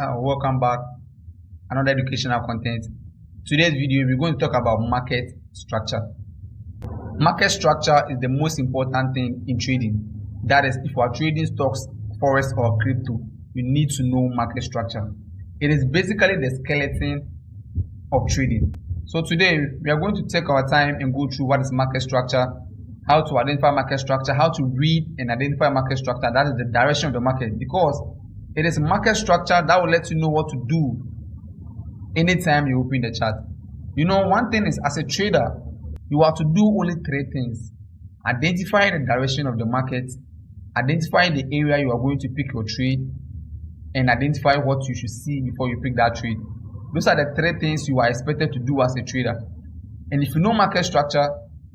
welcome back. Another educational content. Today's video we're going to talk about market structure. Market structure is the most important thing in trading. That is, if you are trading stocks, forex or crypto, you need to know market structure. It is basically the skeleton of trading. So today we are going to take our time and go through what is market structure, how to identify market structure, how to read and identify market structure. That is the direction of the market, because it is market structure that will let you know what to do anytime you open the chart. You know, one thing is, as a trader, you have to do only three things: identify the direction of the market, identify the area you are going to pick your trade, and identify what you should see before you pick that trade. Those are the three things you are expected to do as a trader. And if you know market structure,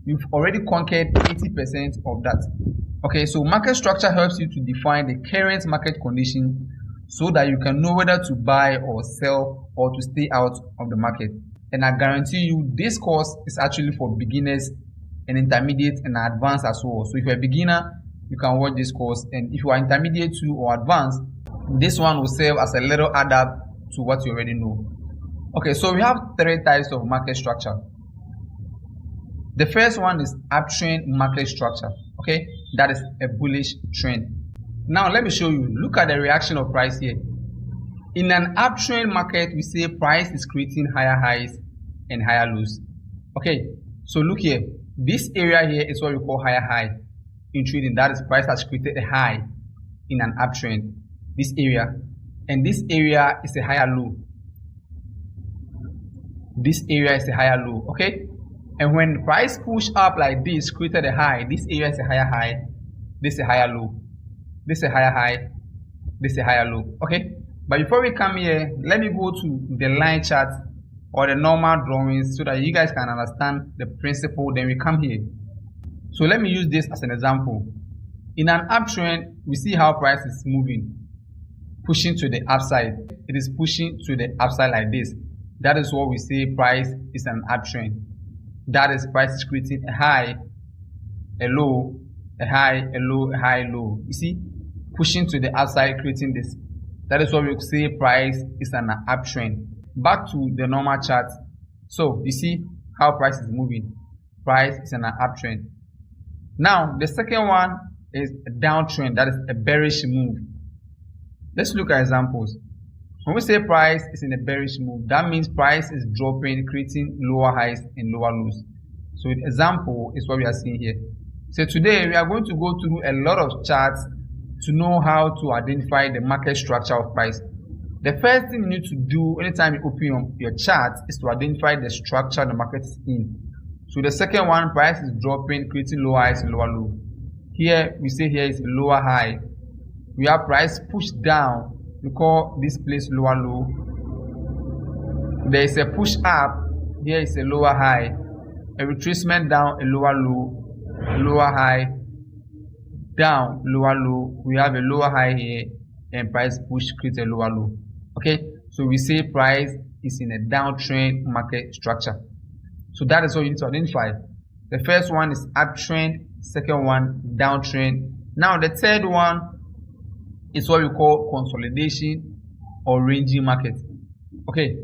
you've already conquered 80% of that. Okay, so market structure helps you to define the current market condition so that you can know whether to buy or sell or to stay out of the market. And I guarantee you, this course is actually for beginners and intermediate and advanced as well. So if you're a beginner, you can watch this course, and if you are intermediate to or advanced, this one will serve as a little add-up to what you already know. Okay, so we have three types of market structure. The first one is uptrend market structure. Okay, that is a bullish trend. Now let me show you. Look at the reaction of price here. In an uptrend market, we say price is creating higher highs and higher lows. Okay, so look here. This area here is what we call higher high in trading. That is, price has created a high in an uptrend. This area, and this area is a higher low. This area is a higher low. Okay. And when price push up like this, created a high, this area is a higher high, this is a higher low, this is a higher high, this is a higher low. Okay, but before we come here, let me go to the line chart or the normal drawings so that you guys can understand the principle. Then we come here. So let me use this as an example. In an uptrend, we see how price is moving, pushing to the upside. It is pushing to the upside like this. That is what we say price is an uptrend. That is, price is creating a high, a low, a high, a low, a high, low. You see, pushing to the outside, creating this. That is what we say price is an uptrend. Back to the normal chart. So you see how price is moving. Price is an uptrend. Now the second one is a downtrend. That is a bearish move. Let's look at examples. When we say price is in a bearish move, that means price is dropping, creating lower highs and lower lows. So the example is what we are seeing here. So today we are going to go through a lot of charts to know how to identify the market structure of price. The first thing you need to do anytime you open your chart is to identify the structure the market is in. So the second one, price is dropping, creating lower highs and lower low. Here we say here is a lower high. We have price pushed down. We call this place lower low. There is a push up. Here is a lower high. A retracement down, a lower low, lower high, down, lower low. We have a lower high here, and price push creates a lower low. Okay, so we say price is in a downtrend market structure. So that is what you need to identify. The first one is uptrend, second one downtrend. Now the third one is what we call consolidation or ranging market. Okay,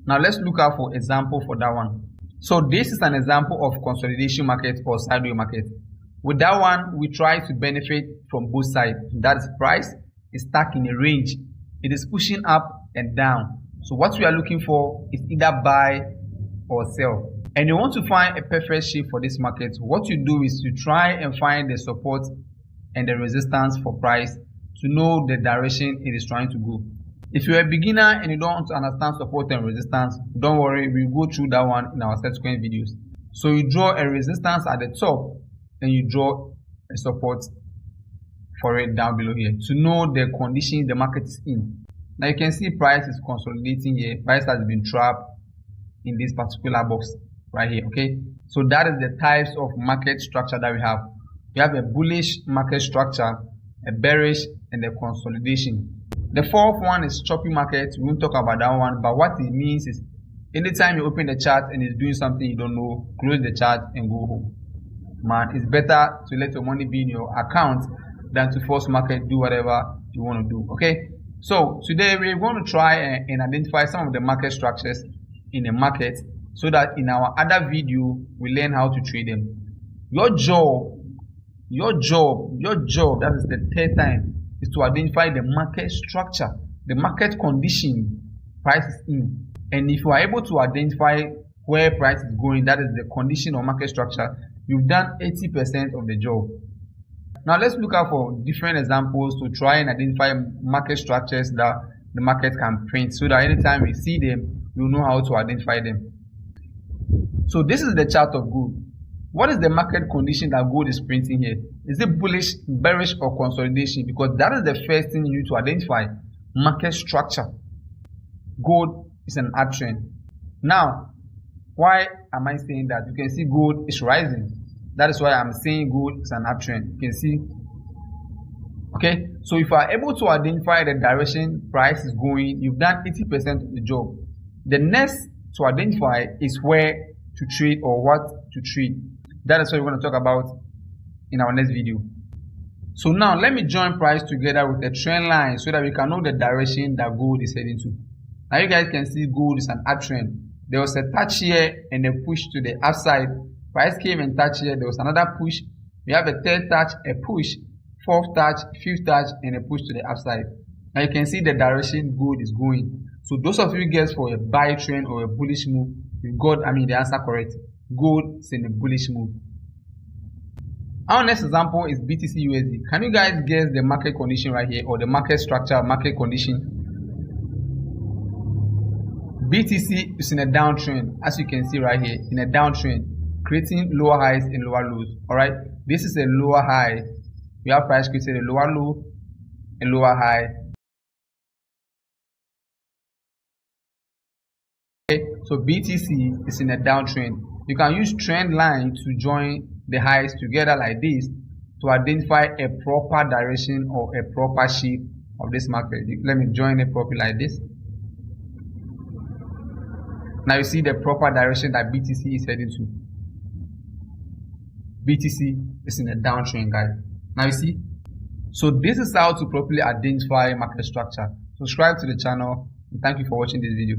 now let's look out for example for that one. So this is an example of consolidation market or sideways market. With that one, we try to benefit from both sides. That is, price is stuck in a range. It is pushing up and down. So what we are looking for is either buy or sell. And you want to find a perfect shape for this market. What you do is you try and find the support and the resistance for price to know the direction it is trying to go. If you're a beginner and you don't understand support and resistance, don't worry, we'll go through that one in our subsequent videos. So you draw a resistance at the top and you draw a support for it down below here to know the condition the market is in. Now you can see price is consolidating here. Price has been trapped in this particular box right here. Okay, so that is the types of market structure that we have. We have a bullish market structure, a bearish, and a consolidation. The fourth one is choppy market. We won't talk about that one, but what it means is anytime you open the chart and it's doing something you don't know, close the chart and go home. Man, it's better to let your money be in your account than to force market do whatever you want to do. Okay, So today we're going to try and identify some of the market structures in the market, so that in our other video we learn how to trade them. Your job, that is the third time, is to identify the market structure, the market condition price is in. And if you are able to identify where price is going, that is the condition or market structure, you've done 80% of the job. Now let's look out for different examples to try and identify market structures that the market can print, so that anytime we see them, you'll know how to identify them. So this is the chart of gold. What is the market condition that gold is printing here? Is it bullish, bearish, or consolidation? Because that is the first thing you need to identify. Market structure. Gold is an uptrend. Now, why am I saying that? You can see gold is rising. That is why I'm saying gold is an uptrend. You can see. Okay, so if you are able to identify the direction price is going, you've done 80% of the job. The next to identify is where to trade or what to trade. That is what we're going to talk about in our next video. So now let me join price together with a trend line so that we can know the direction that gold is heading to. Now you guys can see gold is an uptrend. There was a touch here and a push to the upside. Price came and touched here. There was another push. We have a third touch, a push, fourth touch, fifth touch, and a push to the upside. Now you can see the direction gold is going. So those of you guys for a buy trend or a bullish move, you got the answer correct. Gold is in a bullish move. Our next example is BTC USD. Can you guys guess the market condition right here, or the market structure, market condition? BTC is in a downtrend, as you can see right here, in a downtrend, creating lower highs and lower lows. Alright, this is a lower high. We have price created a lower low and lower high. Okay, so BTC is in a downtrend. You can use trend line to join the highs together like this to identify a proper direction or a proper shape of this market. Let me join it properly like this. Now you see the proper direction that BTC is heading to. BTC is in a downtrend, guys. Now you see. So this is how to properly identify market structure. Subscribe to the channel, and thank you for watching this video.